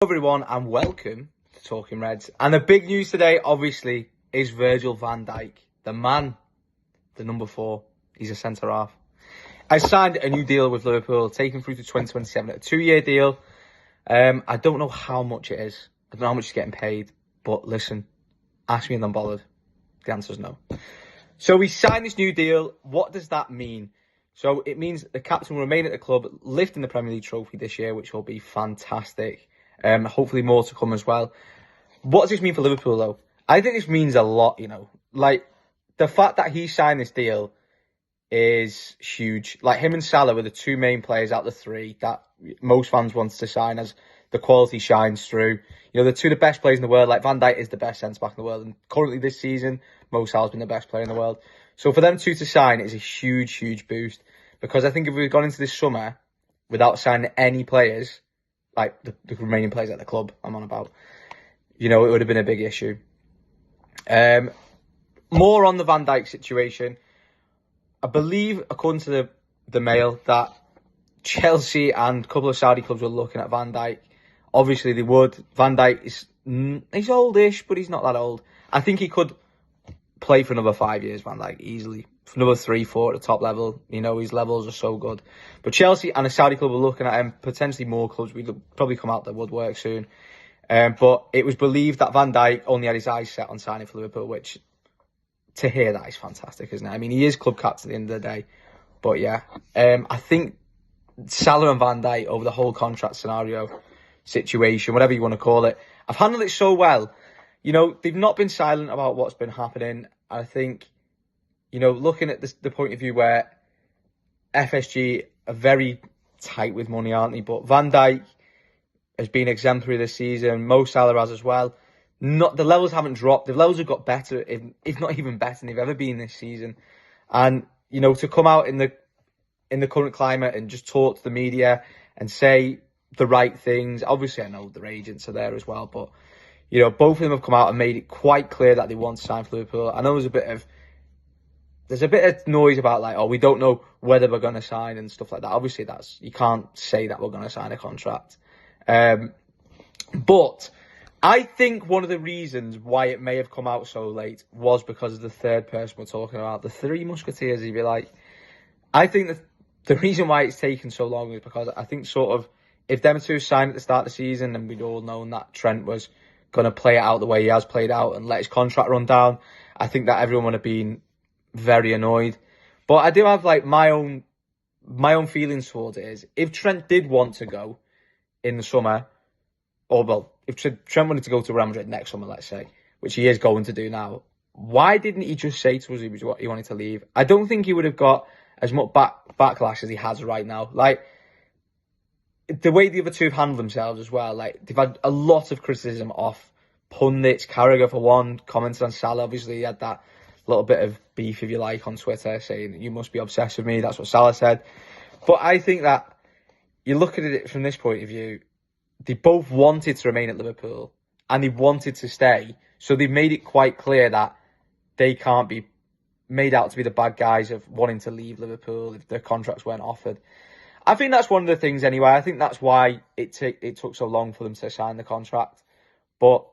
Hello everyone and welcome to Talking Reds. And the big news today, obviously, is Virgil Van Dijk. The man, the number 4, he's a centre-half. I signed a new deal with Liverpool, taken through to 2027, a 2-year deal. I don't know how much it is. I don't know how much he's getting paid. But listen, ask me and I'm bothered. The answer is no. So we signed this new deal. What does that mean? So it means the captain will remain at the club, lifting the Premier League trophy this year, which will be fantastic. Hopefully more to come as well. What does this mean for Liverpool, though? I think this means a lot, Like, the fact that he signed this deal is huge. Like, him and Salah were the two main players out of the three that most fans wanted to sign as the quality shines through. They're two of the best players in the world. Like, Van Dijk is the best centre-back in the world. And currently this season, Mo Salah's been the best player in the world. So for them two to sign is a huge, huge boost. Because I think if we'd gone into this summer without signing any players, like the remaining players at the club I'm on about, it would have been a big issue. More on the Van Dijk situation. I believe, according to the Mail, that Chelsea and a couple of Saudi clubs were looking at Van Dijk. Obviously, they would. Van Dijk he's oldish, but he's not that old. I think he could play for another 5 years, Van Dijk, easily. For another 3-4 at the top level. His levels are so good. But Chelsea and a Saudi club were looking at him. Potentially more clubs. We'll probably come out the woodwork soon. But it was believed that Van Dijk only had his eyes set on signing for Liverpool, which, to hear that, is fantastic, isn't it? I mean, he is club captain at the end of the day. But yeah, I think Salah and Van Dijk, over the whole contract scenario, situation, whatever you want to call it, I've handled it so well. They've not been silent about what's been happening. I think, looking at the point of view where FSG are very tight with money, aren't they? But Van Dijk has been exemplary this season. Mo Salah has as well. The levels haven't dropped. The levels have got better, if not even better than they've ever been this season. And, to come out in the current climate and just talk to the media and say the right things. Obviously, I know their agents are there as well, but both of them have come out and made it quite clear that they want to sign for Liverpool. I know there's a bit of noise about, like, we don't know whether we're going to sign and stuff like that. Obviously, you can't say that we're going to sign a contract. But I think one of the reasons why it may have come out so late was because of the third person we're talking about, the Three Musketeers, if you like. I think that the reason why it's taken so long is because I think sort of if them two signed at the start of the season and we'd all known that Trent was going to play it out the way he has played out and let his contract run down, I think that everyone would have been very annoyed. But I do have, like, my own feelings towards it is, if Trent did want to go in the summer, or, well, if Trent wanted to go to Real Madrid next summer, let's say, which he is going to do now, why didn't he just say to us he wanted to leave? I don't think he would have got as much backlash as he has right now. Like, the way the other two have handled themselves as well, like, they've had a lot of criticism off pundits. Carragher, for one, commented on Salah. Obviously, he had that little bit of beef, if you like, on Twitter, saying, you must be obsessed with me. That's what Salah said. But I think that you look at it from this point of view, they both wanted to remain at Liverpool and they wanted to stay. So they've made it quite clear that they can't be made out to be the bad guys of wanting to leave Liverpool if their contracts weren't offered. I think that's one of the things anyway. I think that's why it took so long for them to sign the contract. But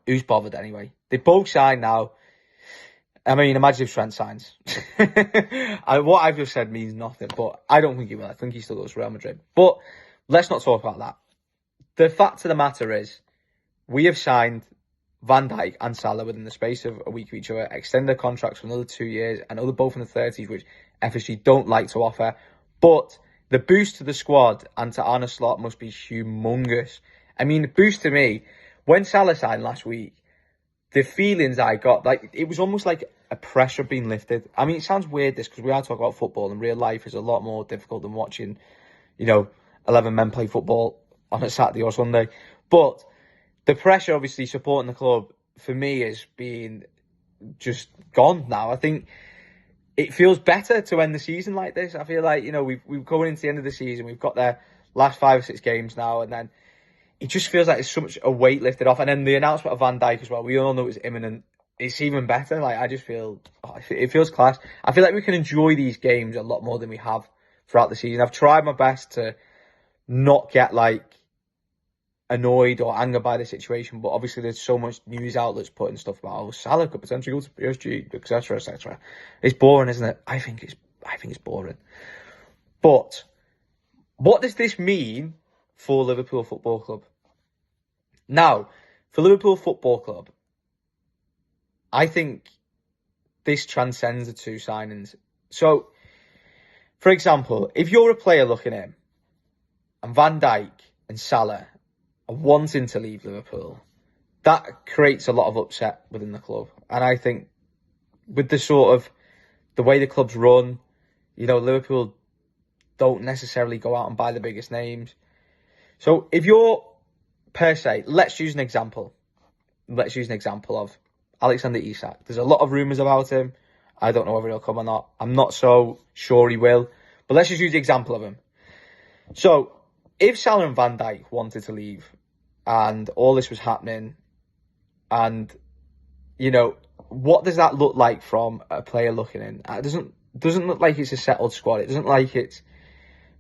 who's bothered anyway? They both signed now. I mean, imagine if Trent signs. What I've just said means nothing, but I don't think he will. I think he still goes to Real Madrid. But let's not talk about that. The fact of the matter is, we have signed Van Dijk and Salah within the space of a week of each other, extend their contracts for another 2 years. I know they're both in the 30s, which FSG don't like to offer. But the boost to the squad and to Arne Slot must be humongous. I mean, the boost to me, when Salah signed last week, the feelings I got, like, it was almost like a pressure being lifted. I mean, it sounds weird, this, because we are talking about football, and real life is a lot more difficult than watching, 11 men play football on a Saturday or Sunday. But the pressure, obviously, supporting the club, for me, is being just gone now. I think it feels better to end the season like this. I feel like, we're going into the end of the season. We've got their last 5 or 6 games now, and then it just feels like it's so much a weight lifted off. And then the announcement of Van Dijk as well, we all know it's imminent. It's even better. Like, I just feel, it feels class. I feel like we can enjoy these games a lot more than we have throughout the season. I've tried my best to not get, like, annoyed or angered by the situation, but obviously there's so much news outlets putting stuff about, oh, Salah could potentially go to PSG, etc., etc. It's boring, isn't it? I think it's boring. But what does this mean for Liverpool Football Club? Now, for Liverpool Football Club, I think this transcends the two signings. So, for example, if you're a player looking in, and Van Dijk and Salah are wanting to leave Liverpool, that creates a lot of upset within the club. And I think with the way the club's run, Liverpool don't necessarily go out and buy the biggest names. So if you're, per se, let's use an example of Alexander Isak. There's a lot of rumours about him. I don't know whether he'll come or not. I'm not so sure he will. But let's just use the example of him. So, if Salah and Van Dijk wanted to leave and all this was happening and, what does that look like from a player looking in? It doesn't look like it's a settled squad. It doesn't like it's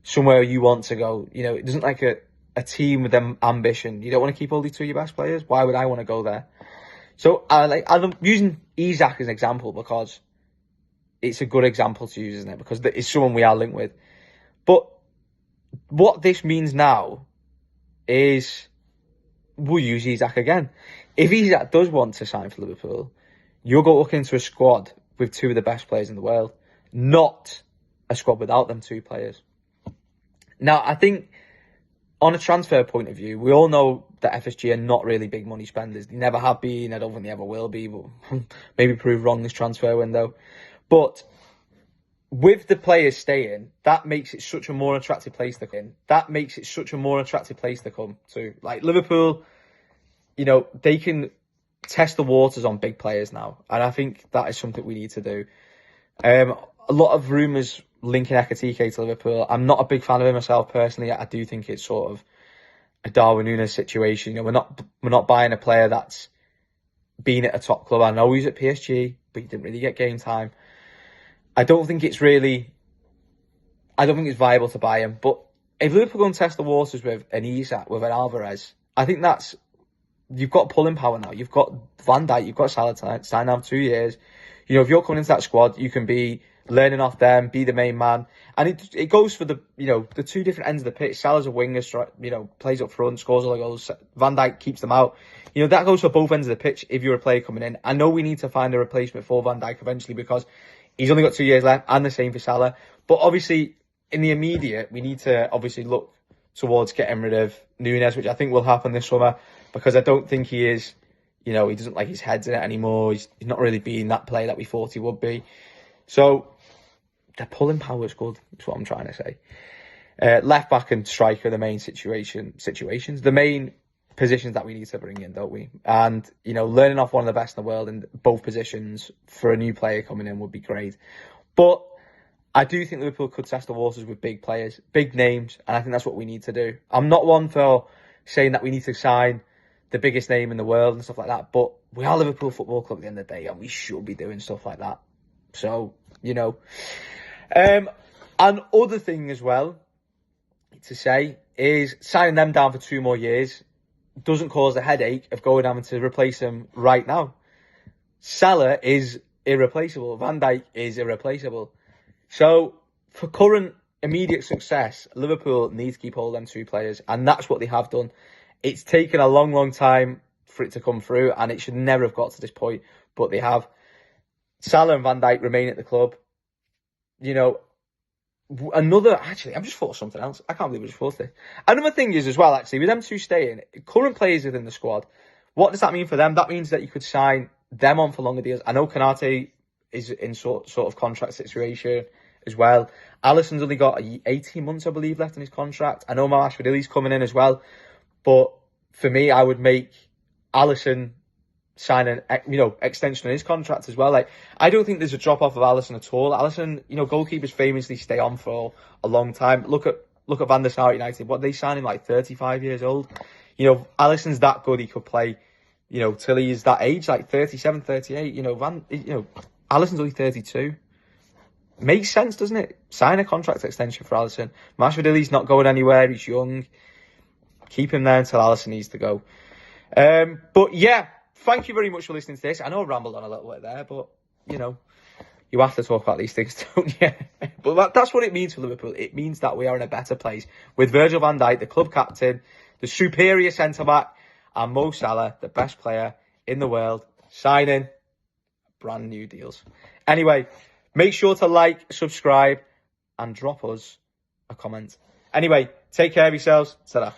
somewhere you want to go. It doesn't like a team with ambition. You don't want to keep all these two of your best players. Why would I want to go there? So I'm using Isak as an example because it's a good example to use, isn't it? Because it's someone we are linked with. But what this means now is we'll use Isak again. If Isak does want to sign for Liverpool, you'll go look into a squad with two of the best players in the world, not a squad without them two players. Now, I think on a transfer point of view, we all know that FSG are not really big money spenders. They never have been. I don't think they ever will be. But maybe prove wrong this transfer window. But with the players staying, that makes it such a more attractive place to come. That makes it such a more attractive place to come to. Like Liverpool, they can test the waters on big players now. And I think that is something we need to do. A lot of rumours linking Ekitike to Liverpool. I'm not a big fan of him myself personally. I do think it's sort of a Darwin Núñez situation. We're not buying a player that's been at a top club. I know he's at PSG, but he didn't really get game time. I don't think it's viable to buy him. But if Liverpool go and test the waters with an Isak, with an Alvarez, I think you've got pulling power now. You've got Van Dijk, you've got Salah signed out 2 years. If you're coming into that squad, you can be learning off them, be the main man. And it goes for the two different ends of the pitch. Salah's a winger, plays up front, scores all the goals. Van Dijk keeps them out. That goes for both ends of the pitch if you're a player coming in. I know we need to find a replacement for Van Dijk eventually because he's only got 2 years left, and the same for Salah. But obviously, in the immediate, we need to obviously look towards getting rid of Núñez, which I think will happen this summer, because I don't think he is, he doesn't like his head's in it anymore. He's not really being that player that we thought he would be. So, the pulling power is good, is what I'm trying to say. Left back and striker are the main situations, the main positions that we need to bring in, don't we? And, learning off one of the best in the world in both positions for a new player coming in would be great. But I do think Liverpool could test the waters with big players, big names, and I think that's what we need to do. I'm not one for saying that we need to sign the biggest name in the world and stuff like that, but we are Liverpool Football Club at the end of the day, and we should be doing stuff like that. So, And other thing as well to say is signing them down for 2 more years doesn't cause a headache of going having to replace him right now. Salah is irreplaceable. Van Dijk is irreplaceable. So for current immediate success, Liverpool need to keep hold of them 2 players, and that's what they have done. It's taken a long, long time for it to come through, and it should never have got to this point, but they have. Salah and Van Dijk remain at the club. Actually, I've just thought of something else. I can't believe I just thought of this. Another thing is as well, actually, with them 2 staying, current players within the squad, what does that mean for them? That means that you could sign them on for longer deals. I know Konate is in sort of contract situation as well. Alisson's only got 18 months, I believe, left in his contract. I know Mohamed coming in as well. But for me, I would make Alisson sign an extension on his contract as well. I don't think there's a drop off of Alisson at all. Alisson, goalkeepers famously stay on for a long time. Look at Van der Sar at United. What, they sign him 35 years old. Alisson's that good. He could play, till he's that age, 37, 38. Alisson's only 32. Makes sense, doesn't it? Sign a contract extension for Alisson. Mashwadili's not going anywhere. He's young. Keep him there until Alisson needs to go. But yeah, thank you very much for listening to this. I know I rambled on a little bit there, but, you know, you have to talk about these things, don't you? But that's what it means for Liverpool. It means that we are in a better place with Virgil van Dijk, the club captain, the superior centre-back, and Mo Salah, the best player in the world, signing brand new deals. Anyway, make sure to like, subscribe, and drop us a comment. Anyway, take care of yourselves. Ta-da.